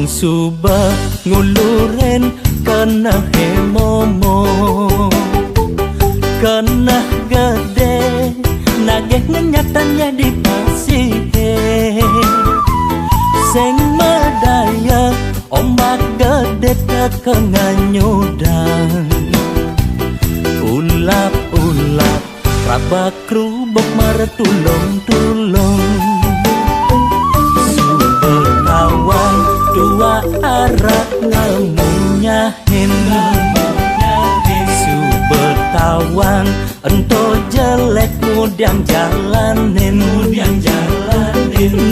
Wong suba nguluren kena hemomo, kena gede nageh ngenyatannya di pasihe. Seng medaya ombak gede tekenganyudan, ulap-ulap rabak rubok maretulong-tulong. Kawan dua arah ngamunyahin, subetawang ento jelek mudiang jalanin,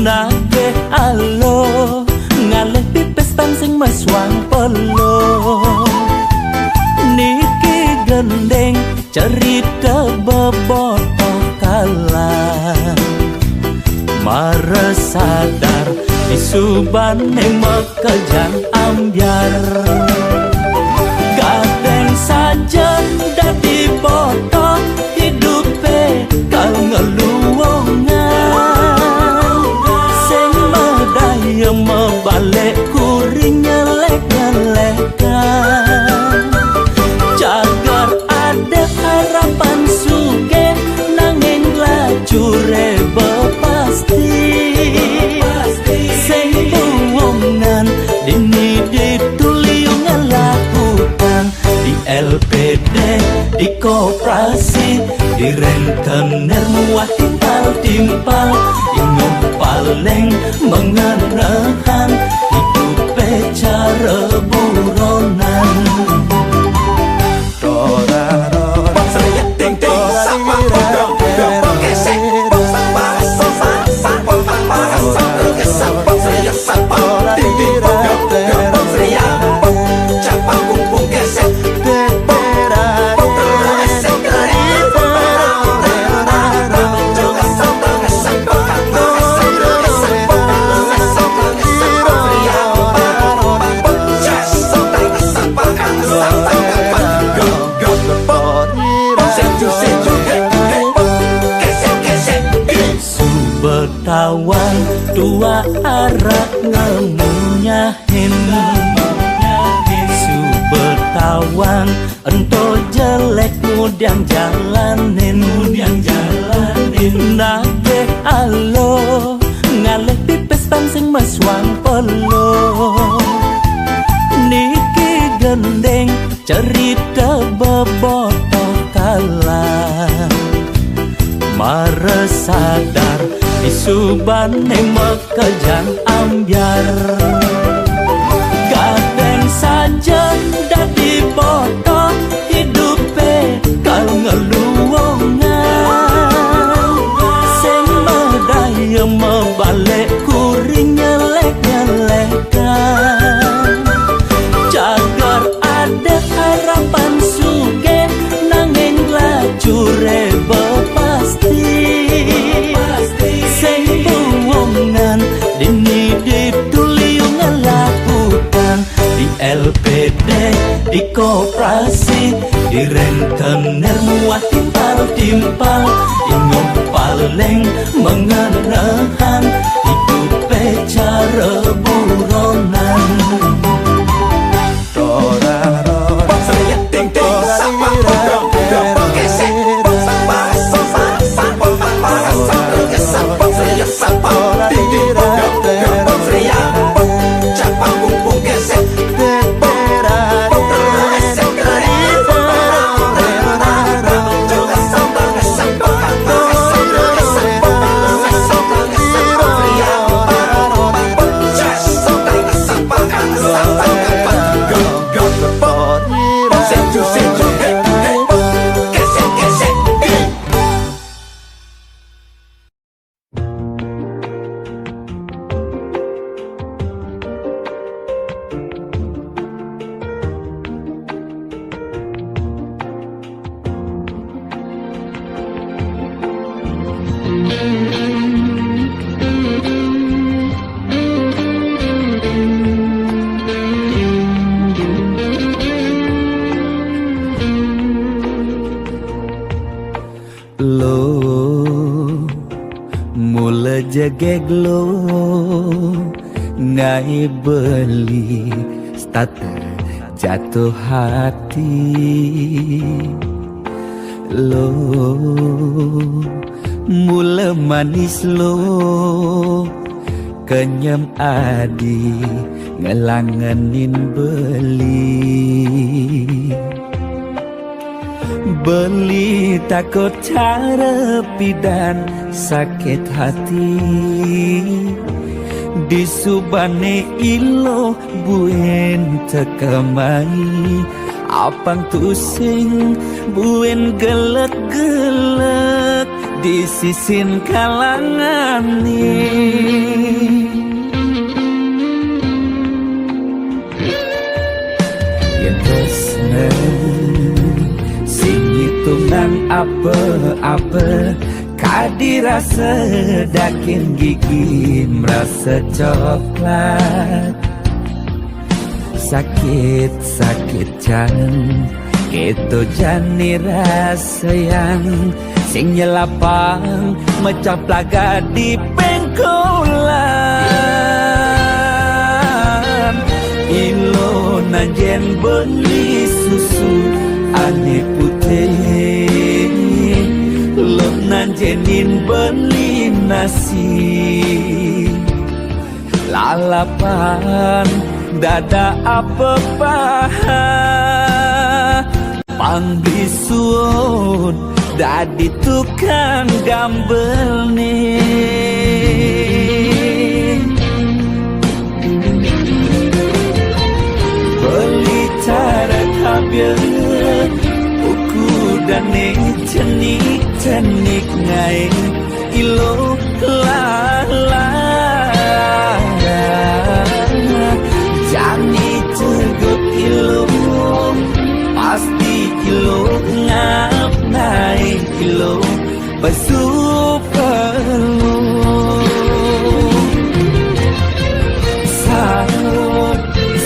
nake alo ngaleh pipes tangsing maswang pelo. Niki gendeng cerita bebotoh kalah, mare sadar di suban yang mekejang ambyar. Kadang saja dadi potong hidupe kal ngeluwongan. Sing medaya mebalik kuring nyelek-nyelekan. Jagar ada harapan suge nanging lajure bepasti. Dini dituliung ngelakukan di LPD, di koperasi, di rentenir muat timpal-timpal. Ingin paling mengenahan hidup cara buronan. Subetawang dua arah ngamunyahin, subetawang ento jelek mudiang jalanin, nake alo ngaleh pipes tangsing maswang pelo. Niki gendeng cerita bebotoh kalah, mare sadar di suban yang mekejang ambyar. Kadang saja dadi potong hidupe kal ngeluwongan. Sing medaya mebalik kuring nyelek-nyelekan. Jagar ada harapan suge nanging lajure bepasti. Sing buwongan dini dituliung ngelakukan di LPD, di koperasi, di rentenir muat timpal-timpal. Ingin paling mengenahan hidup cara buronan. ngai beli starter jatuh hati lo mula manis lo kenyam adi ngelangenin beli takut cara pidan sakit hati di subane ilo buen tekamai apang tusing buen gelek-gelek di sisin kalangan ni yang tresna sing hitungan apa-apa kadirasa dakin gigi merasa coklat sakit jangan keto jani rasa yang sing nyelapang mecah plaga di pengkolan ilo nanjen beli susu ane putih lo nanjenin beli nasi lalapan dada apa paha pangbisuon dadi tukang gambel nih beli cara tabir buku dan cenik ngai ilo lala jani tegut ilo pasti ilo ngap naik ilo bersuperlu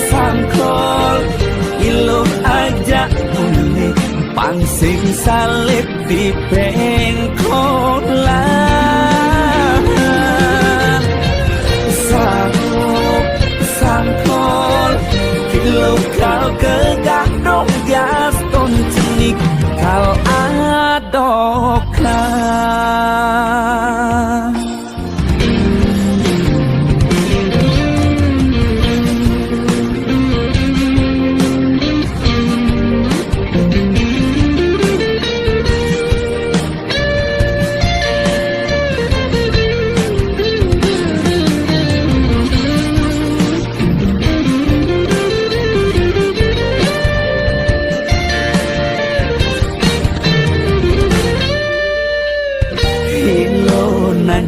sangkol ilo ajak boleh pangsing salib di pengkolan sangkol kilo kau kegadong gaston cenik kau adokkan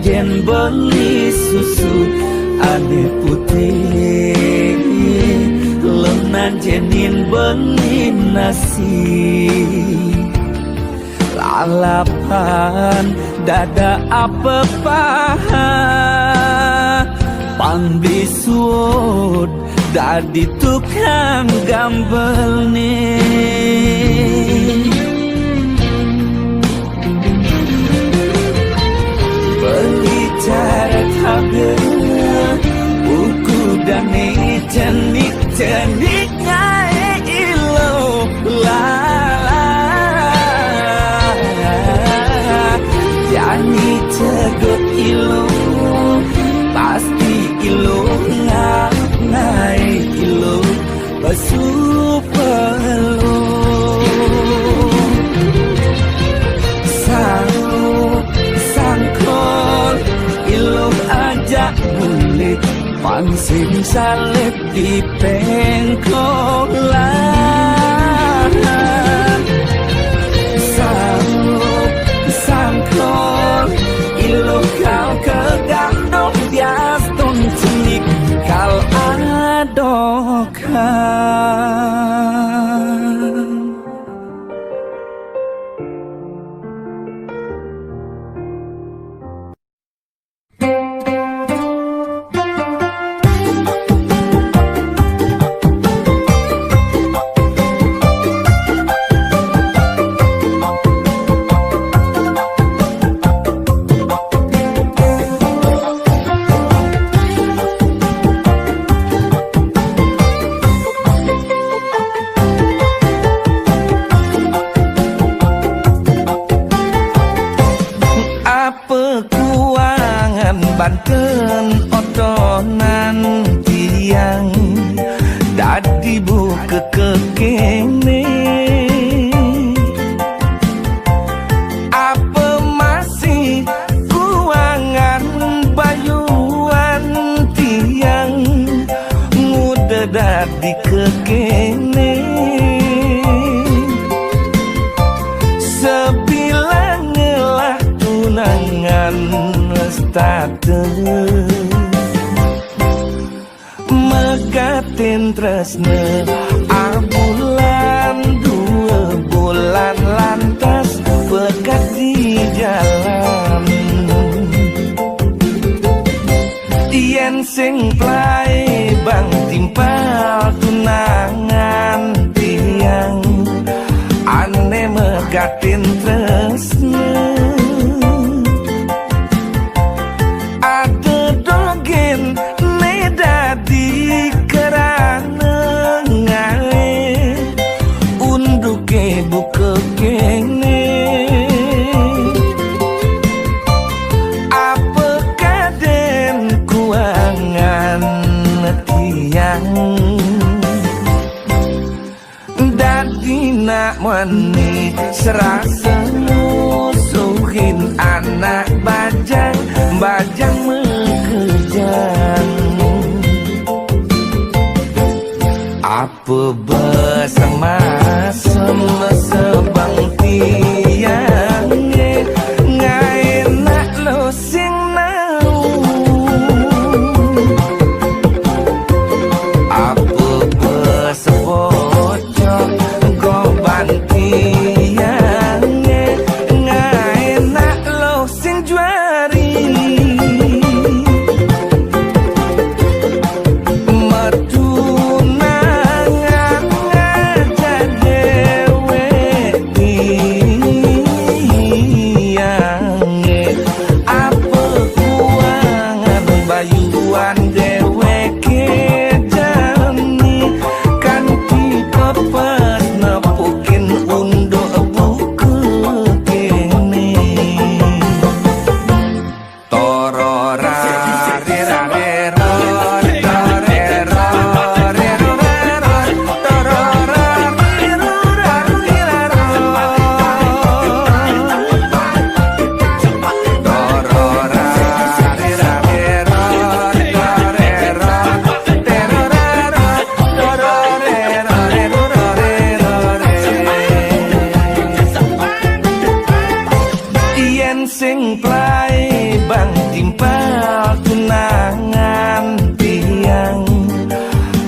jen beli susu ane putih lenan jenin beli nasi lalapan dada apa paha pangbisuon dadi tukang gambel nih cara tabir buku dan cenik ngai ilo lala jani tegut ilo pasti ilo ngap naik ilo bersuperlu sangkol ilo ajak boleh pangsing salib di pengkolan sangkol ilo kau kegadong biaston cenik kau adokkan Apa kuangan Banten otonan tiang dadi buka kekene. Apa masih kuangan bayuan tiang muda dadi kekene. Sebilang ngelah tunangan status megatin tresne bulan 2 bulan lantas pekat di jalan. Yen sing plai bang timpal tunangan tiang ane megatin tresne. Ada dogen nedadi kerana ngae unduke buka kene. Apa kaden kuangan tiang dadi nak mani serasa musuhin anak bajang bajang mekejang. Apa bersama sebang tiang ngai nak lo sing nau. Apa bersepocok goban tiang ngai nak lo sing juari. Sing plai bang timpal tunangan tiang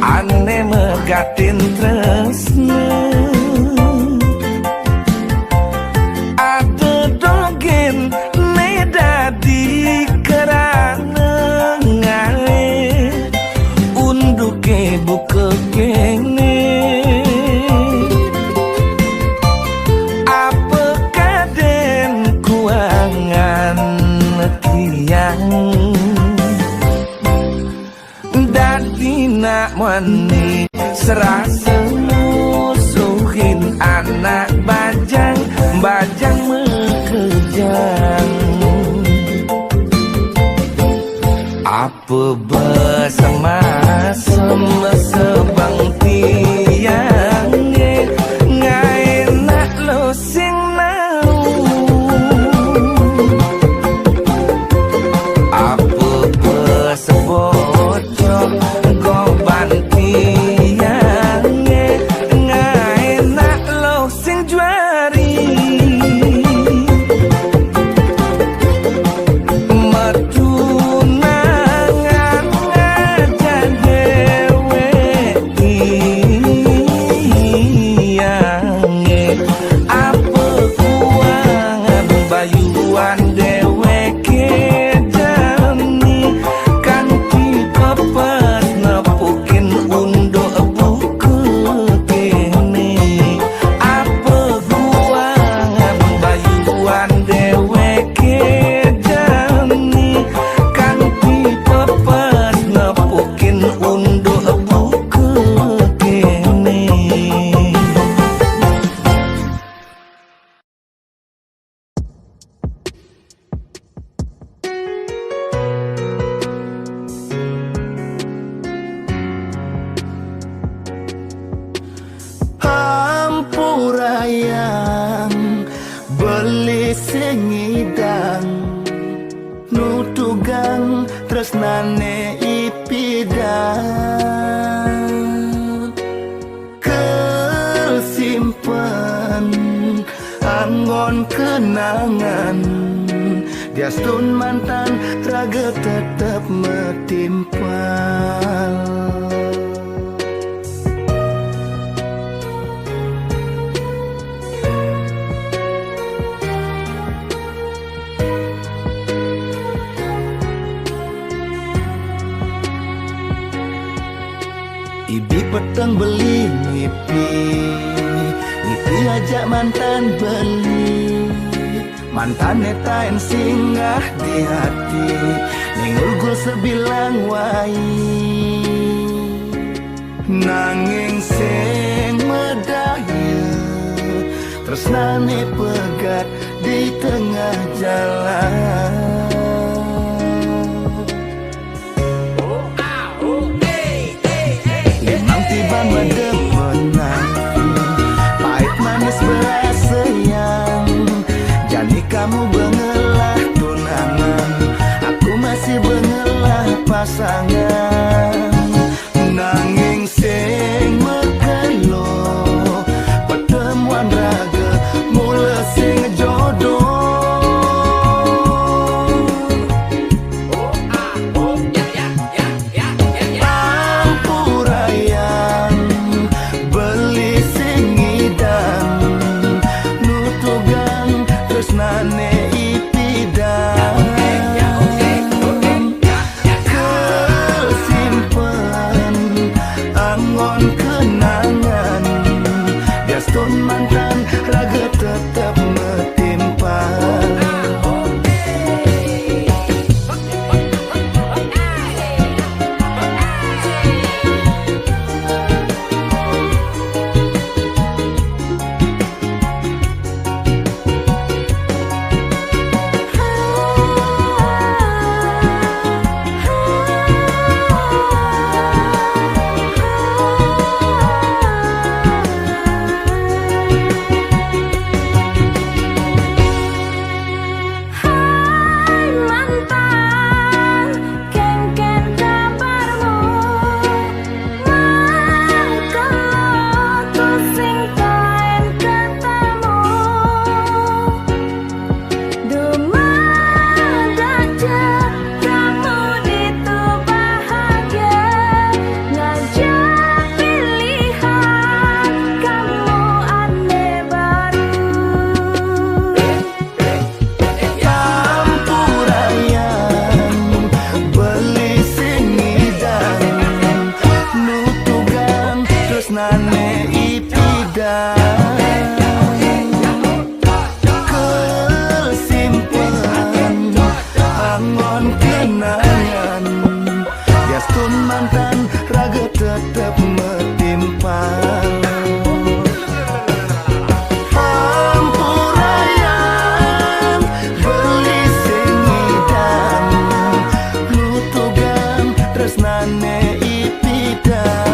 ane megatin tresne. Ada dogen nedadi kerana ngae unduke buka kene. Dadi nak mani serasa musuhin anak bajang bajang mekejang. Apa bersama sebang tiang ngai nak lo sing nau. Apa bersepocok goban tiang ngai nak lo sing juari. Metunangan aja dewe tiang. Apa kuangan bayuan dewe kejani kanti pepes nepukin undo buku kene. Apa kuangan bayuan dewe kejani kanti pepes nepukin undo buku kene. tresnane ipidan kesimpan anggon kenangan diastun mantan raga tetap metimpal. Ibi peteng beli ngipi ajak mantan beli, mantan neta yang singgah di hati ningul gul sebilang wai, nanging sing medaya tresnane pegat di tengah jalan. Tiba mendemenang pahit manis berasa yang jadi kamu bengelah tunangan, aku masih bengelah pasangan, nanging sing mekelo pertemuan raga mula sing jodoh. Mantan raga tetap metimpal. Tresnane ipidan kesimpan angon kenangan diastun mantan raga tetap metimpal. Hampurayan beli singidan lutugan tresnane ipidan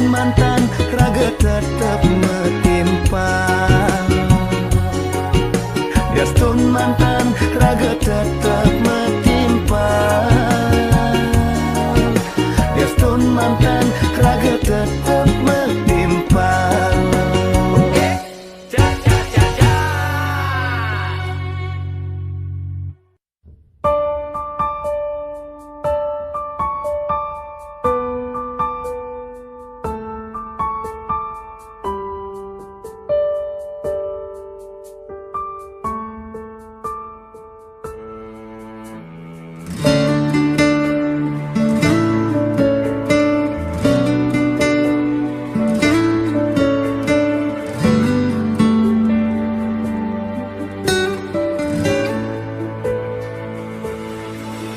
mantan raga tetap metimpal. Diastun mantan raga tetap metimpal. Diastun mantan raga tetap metimpal.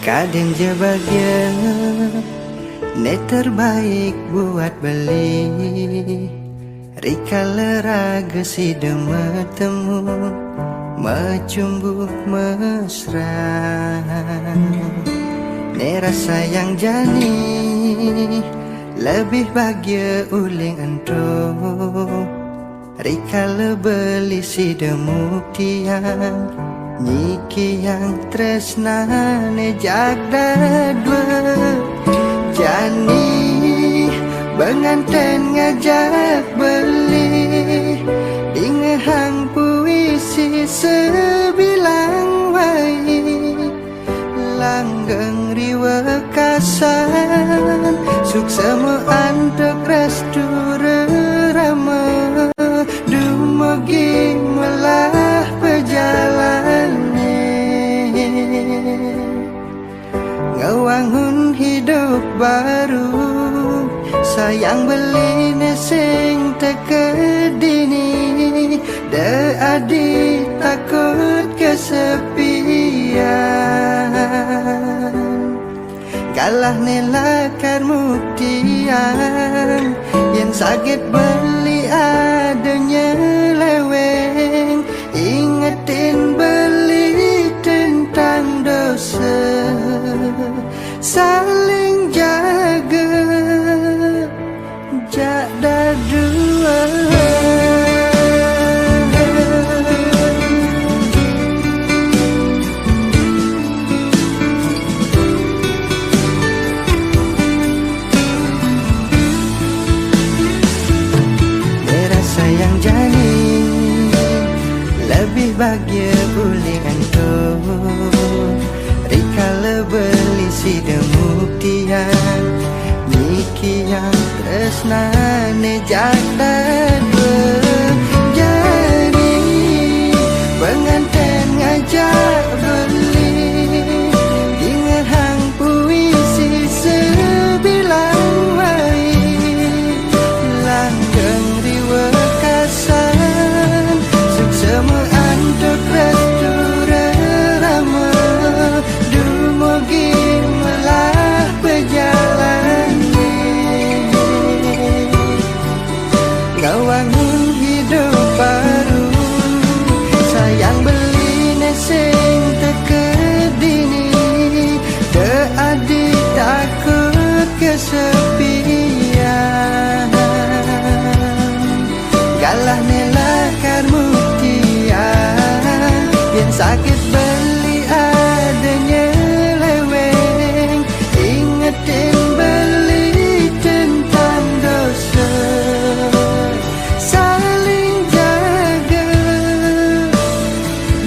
Kadang je bahagia, net terbaik buat beli. Rika leraga si temu, macumbu mesra. Ne rasa yang jani, Lebih bahagia uling ento Rikala beli si demuk tiang Niki yang tresnane jagda dua Jani pengantin ngajak beli Dingehang puisi sebilang wai Langgeng riwa kasan Suksema antek restu rama Dumugi melah perjalane Ngewangun hidup baru Sayang beli nesing tekedini De adik takut kesepian Galah nelakar muktian Yang sakit beli adanya leweng Ingetin beli tentang dosa Saling jaga Jada dua Merasa yang jani Lebih bahagia uling ento Rikala beli si demuk tiang Niki yang tresnane jagda dua Jadi pengantin ngajak beli Dingehang puisi sebilang wai Langgeng riwa kasan Suksema antuk restu rama Dumugi melah berjalan Ngawangun hidup baru Sayang beli nesing tekedini De adik takut kesepian Galah nelakar muktian Yang sakit beli adanya leweng Ingetin beli tentang dosa Saling jaga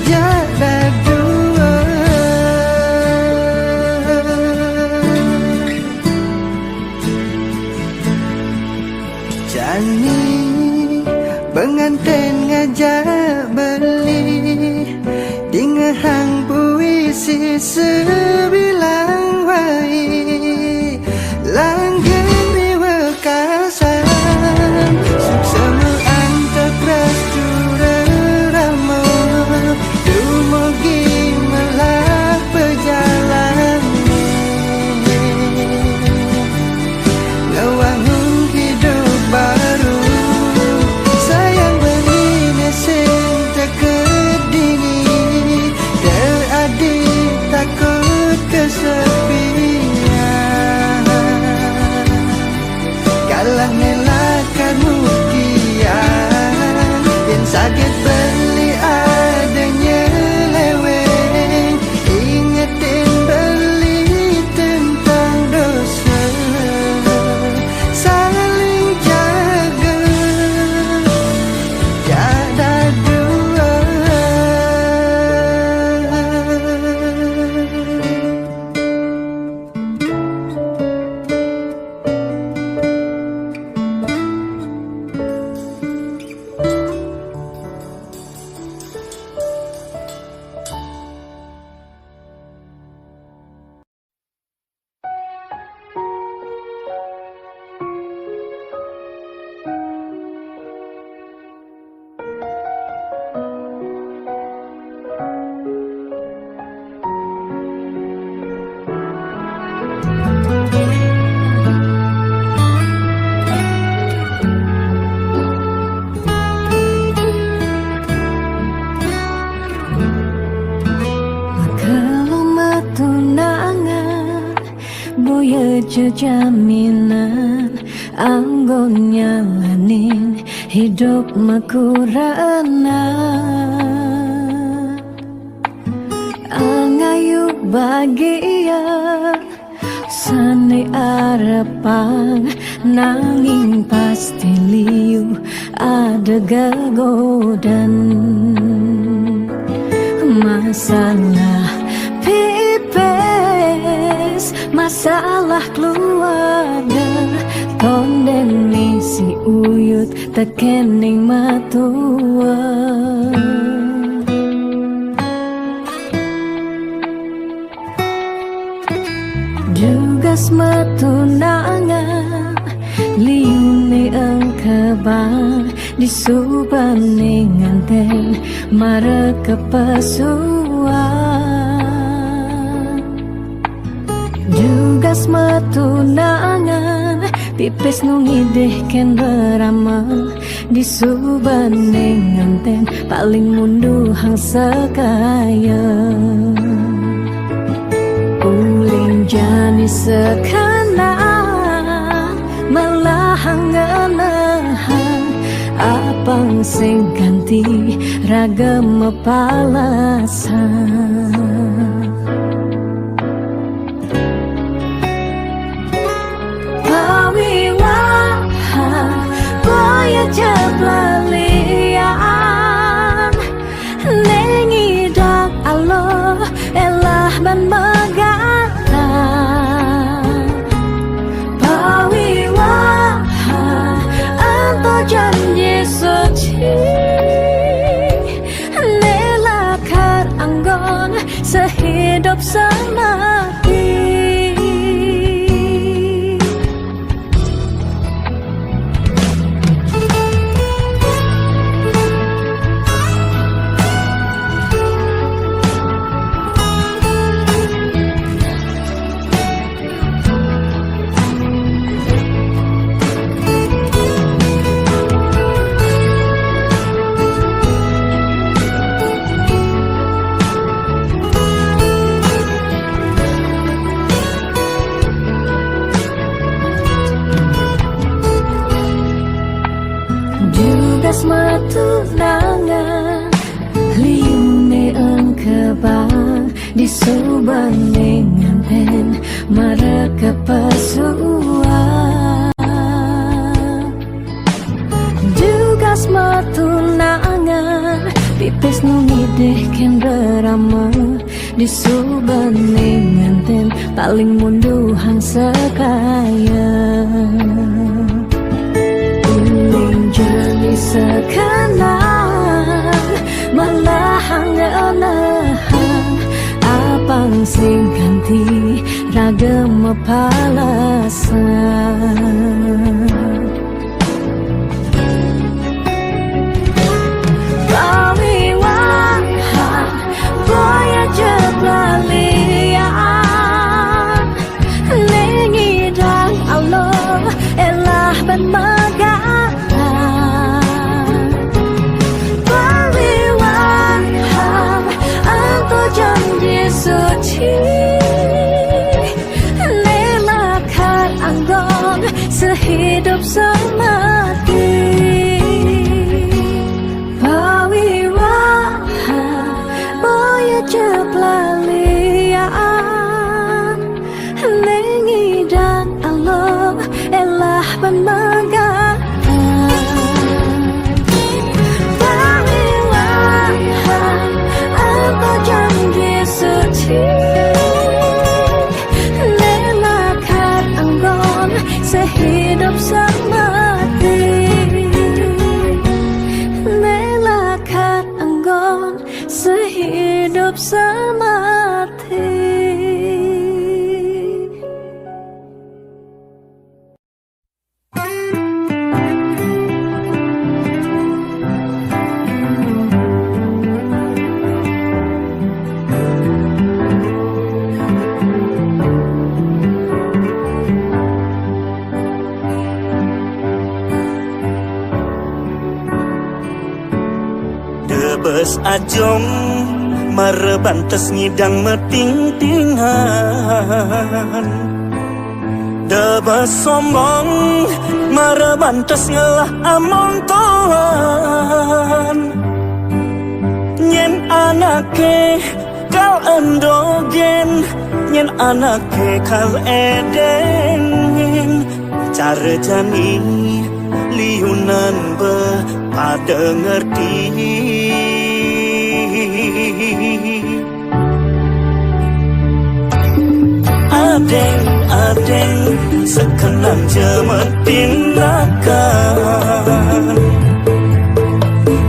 Jada dua Jani pengantin ngajak beli Dingehang puisi sebilang wai Langgeng riwa kasan Suksema antek restu rama Dumugi melah perjalanan Ngawangun hidup baru Sayang beli nesing tekedini De adik takut kesepian Galah nelakar muktian Yang sakit beli adanya leweng Ingetin beli tentang dosa Saling jaga Jada dua Jaminan anggon nyalanin hidup makurana angayu bahagia sane arapan nanging pasti liu ada gagodan masalah pipes masalah keluarga tonden si uyut tekening matua Jugas matunangan liune ang kabang di subane nganten mara kepasuan Jugas matunangan pipes nungideh ken beramal di subane nganten paling munduhang sekaya uling jani sekanan melahang nganahan apang sing ganti ragam mapalasan pawiwahan boya jablalian nengidak Allah elah ban magata pawiwahan anto janji suci nelakar anggon sehidup semati matunangan liune ang kabang di subane nganten mara kapasuan Jugas matunangan pipes nungideh ken beramal di subane nganten paling munduhang sekaya jani sekanan malahang nganahan apang sing ganti ragam mapalasan pawiwahan boya jablalian nengidang Allah elah ban janji suci nelakar anggon sehidup semati pawiwahan boya jablalian nengidang Allah elah ban nelakar anggon sehidup semati nelakar anggon sehidup semati Bes ajong marebantes ngidang meting-tingan Deba sombong Marabantas ngelah amon tohan Nyen anake kal endogen Nyen anake kal eden Cara jani liunan be pada ngerti Adeng sekenan jemet tindakan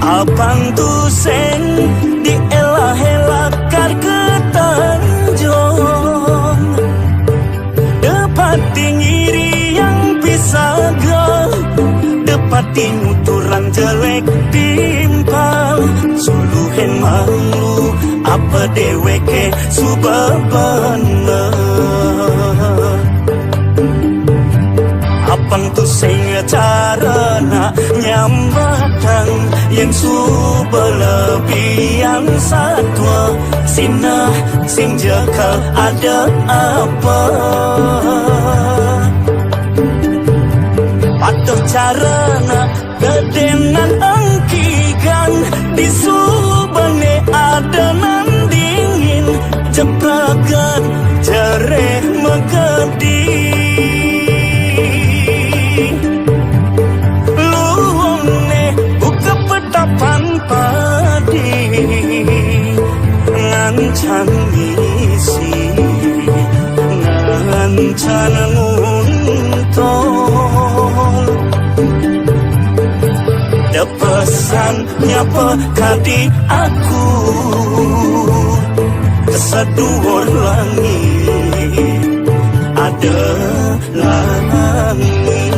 Apang tusen dielah-elakar ketanjong Depati ngiri yang pisaga Depati nuturang jelek timpal Suluhen malu apa deweke subabana Apang tu sing carana nyambatang yang subelebihan satwa Sina sing jakal ada apa Patuh carana gedenan engkigan di subane adenan dingin jepragan jereh megedi luwone buka petapan padi ngancan misi ngancan nguntol pesan nyapa kadi aku keseduor langit ada langit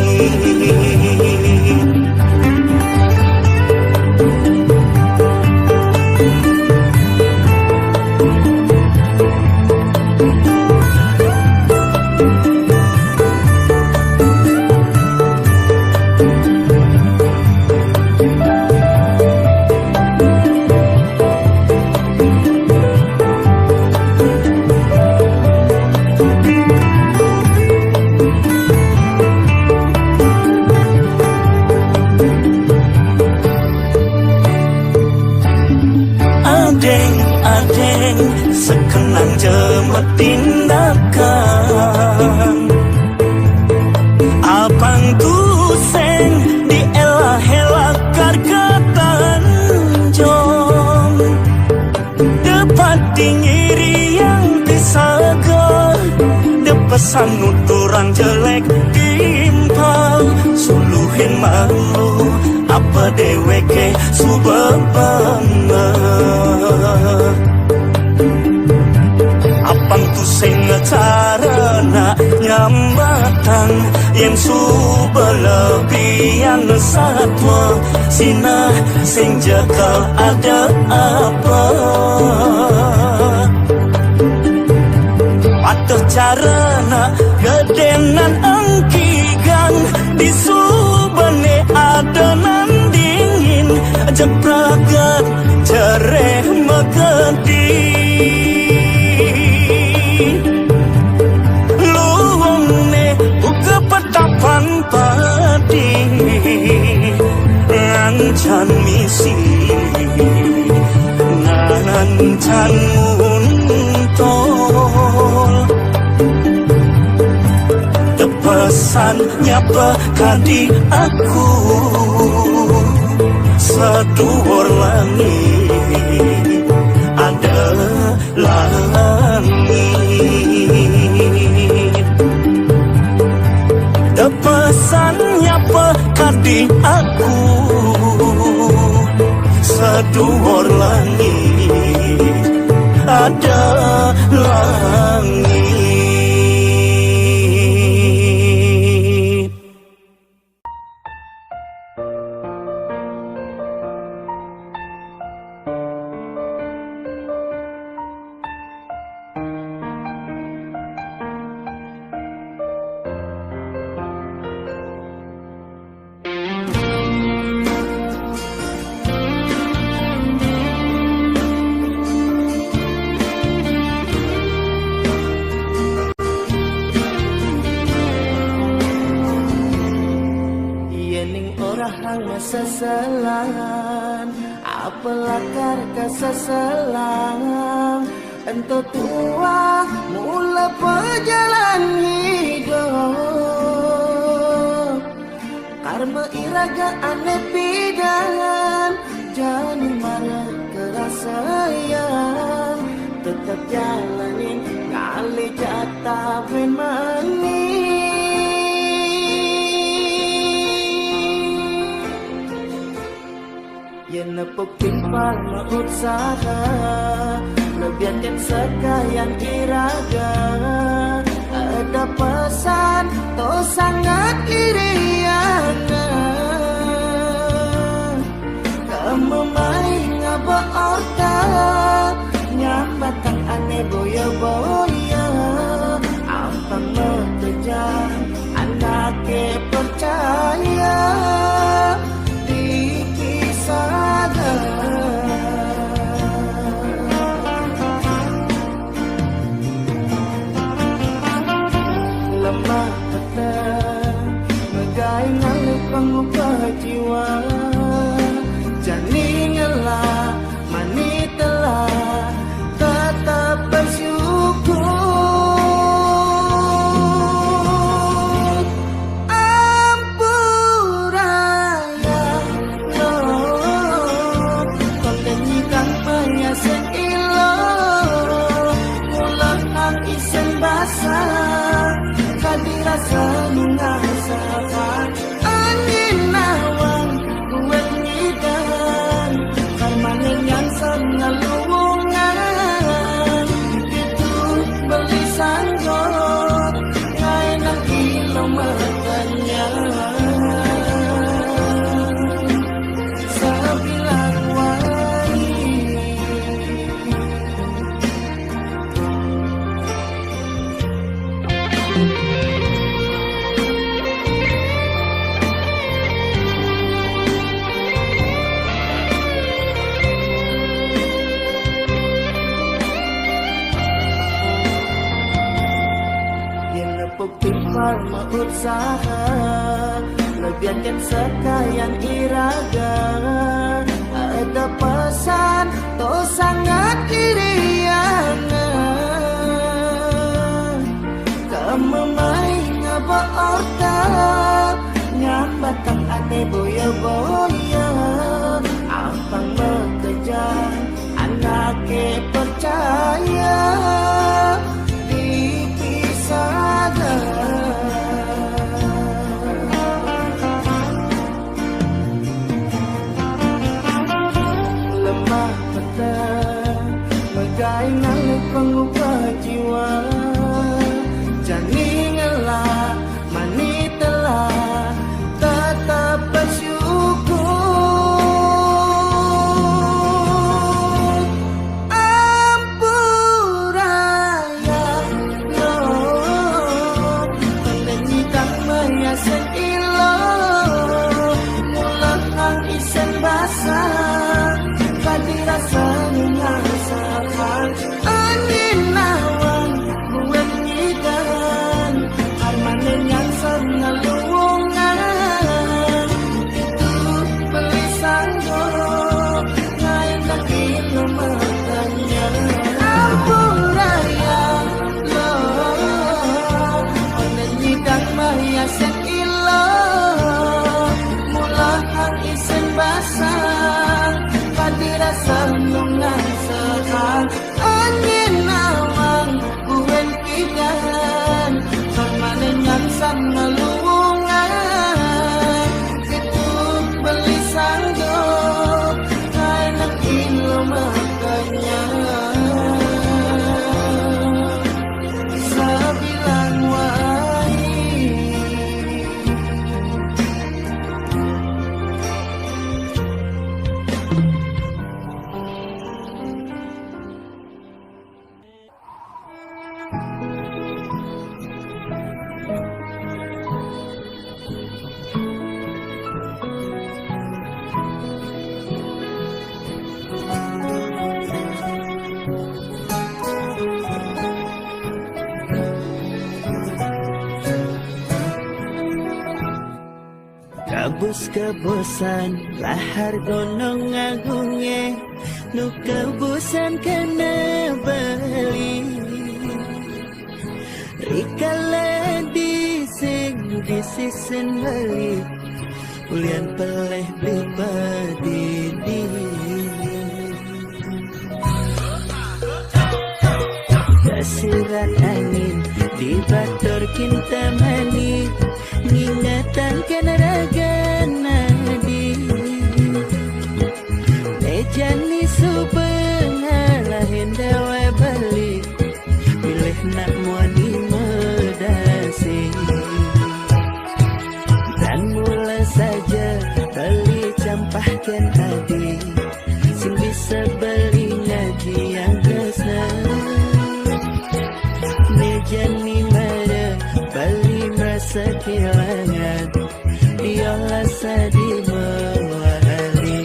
sekenang jemet tindakan Apang tuseng dielah-elakar ketanjong Depati ngiri yang disaga Depesan nuturang jelek timpal Suluhin malu apa deweke subabana Apang tu sing carana nyambatang yang subelebihan satwa Sina sing jakal ada apa Patuh carana gedenan engkigan di subane adenan dingin jepragan jereh megedi luwone buka petapan padi ngancan misi ngancan nguntol Depesan nyapa kadi aku seduor langit ada langit Depesan nyapa kadi aku seduor langit ada langit kahang masasalan apalah karka sasalang ento tua mula perjalanan hidup karma iraga aneh pidan jangan marah kerasayang tetap jalanin kali jatah bermani yang nepuk timpal usaha lebihan sekalian iraga ada pesan to sangat iriana kamu main ngaba orta nyambatang aneh boya-boya ampang mengejar anaknya percaya lemah petang megai ngalih pengubah jiwa jani ngelah mani telah tetap bersyukur ampuraya Lord kontenyikan paya seilo ulang ang isen basah dirasa mengasakan angin nawang kuat ngidan karmanen yang sengalungan itu beli sanggor kain ang kilometernya sebilang wani timpal usaha lebihan sekalian iraga ada pesan to sangat iriana kamu main ngaba orta nyambatang aneh boya-boya ampang mengejar anaknya percaya lemah petang megai ngalih pengubah jiwa jani ngelah mani telah tetap bersyukur Kabus kebosan lahar gunung agungnya, nu kebosan kena beli. Rikala dising disisen beli, ulian peleh beli padidi. Kasiran angin di batur kinta mani, ngingatan kena raga nadi. Mejani subengala hendawa balik, pilih nak muani medasi. Dan mula saja beli campahkan adi, sing bisa beli ngaji yang kesna. Mejani mara beli merasa kehilangan, diolah sadi mewali.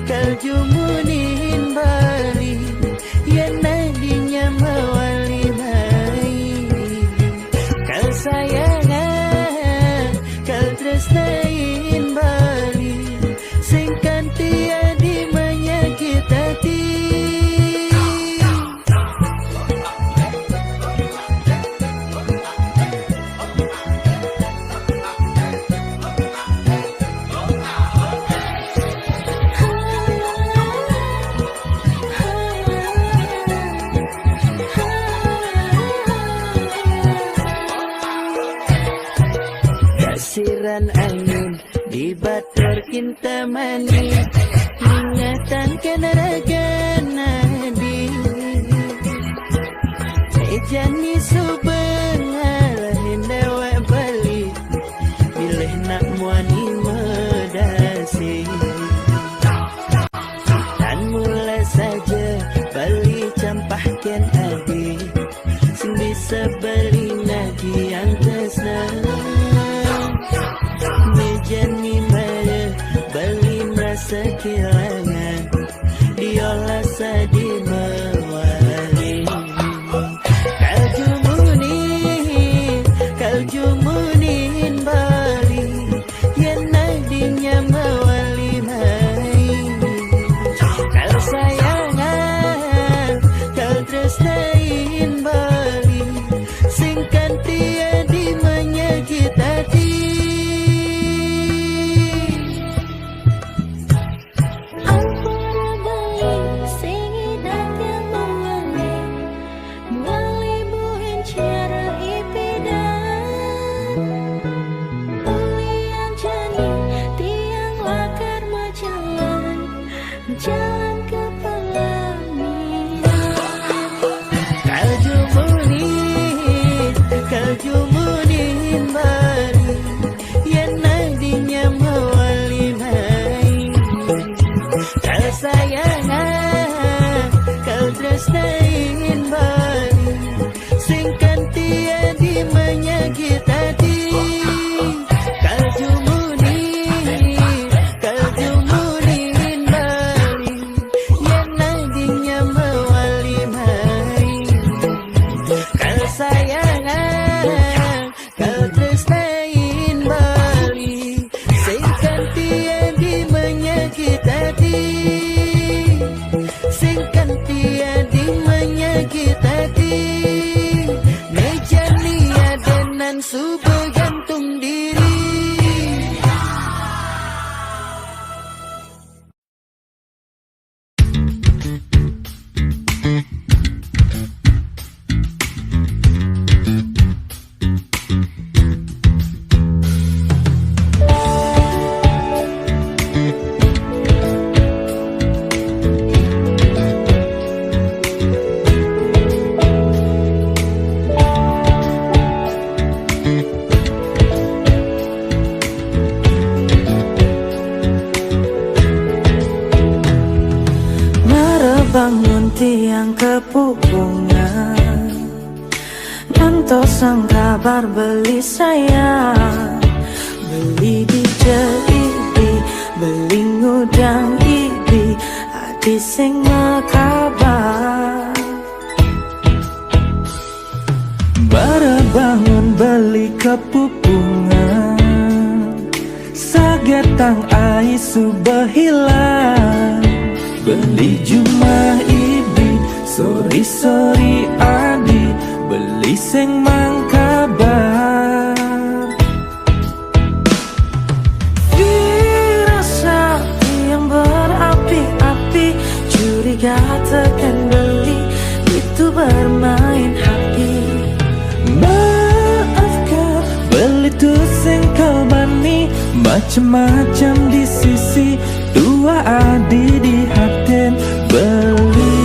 Kaljumunin bali, ya nadinya mewali mai. Kal sayangan, kal tresnain bali, sing kantia di menyakit hati. Kasiran angin di batur kinta mani, ingatan kena raga nadi. Mejani subengala hendawa balik, pilih nak muani medasi. Dan mula saja beli campahkan adi, sing bisa beli ngaji yang kesna. Mejani mara beli merasa kehilangan, diolah sadi mewali. Kaljumunin bali, yang nadinya mewali mai. Kal sayangan, kal tresnain bali, sing kantia di menyakit hati. Jalan ke pelaminan. Kaljumunin bali, yang nadinya mewali mai. Kal sayangan, kal tresnain bali, sing kantia di menyakit hati. Kaljumunin bali, yang nadinya mewali mai. Kal sayangan, kal tresnain bali, sing kantia di menyakit hati. Sing kantia di menyakit hati. Mejani adenan subuh gantung diri. Bangun tiang kepupungan, ngantos sang kabar beli saya. Beli di JIB, beli ngudang IB, hati sing makabar. bangun beli kepupungan, sagetang aisu behilang. Beli jumah ibi, sori adi, beli seng mang kabar. Firasat yang berapi-api, curiga tekan beli, itu bermain hati. Maafkan, beli tu sing kalbani, macam-macam di sisi, dua adi di hati beli.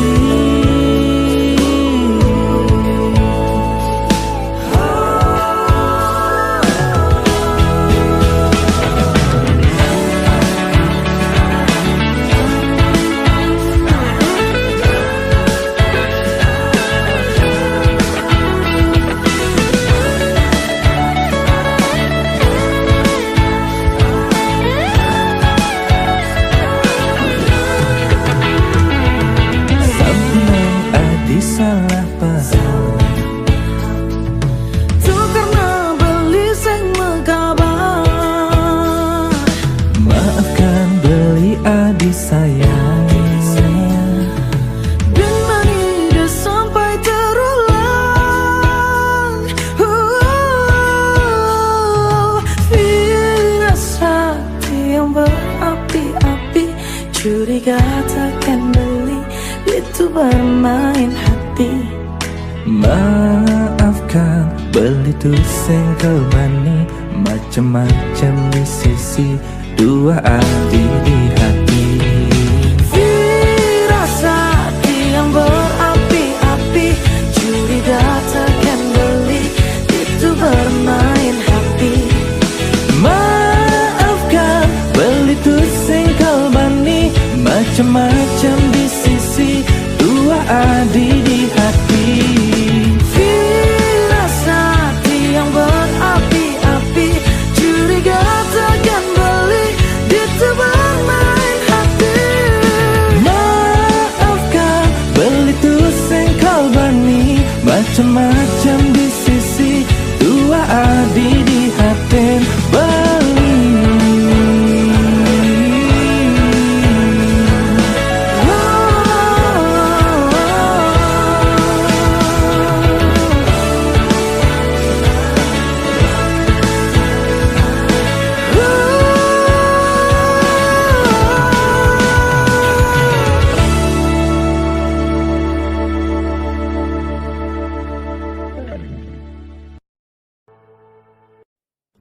Salah paham Tu karena beli sing mekabar. Maafkan beli adi sayang, Dan mani dah sampai terulang. Firasat yang berapi-api, curiga takkan beli, itu bermain hati. Maafkan, beli tu sengkel mani, macam-macam di sisi, dua adi di hati. Firasat yang berapi-api, curiga takkan beli, itu bermain hati. Maafkan, beli tu sengkel mani, macam-macam di sisi, dua adi di hati. Firasat yang berapi-api, curiga takkan beli, itu bermain hati. Maafkan, beli tu sengkal bani, macam-macam di sisi, dua adi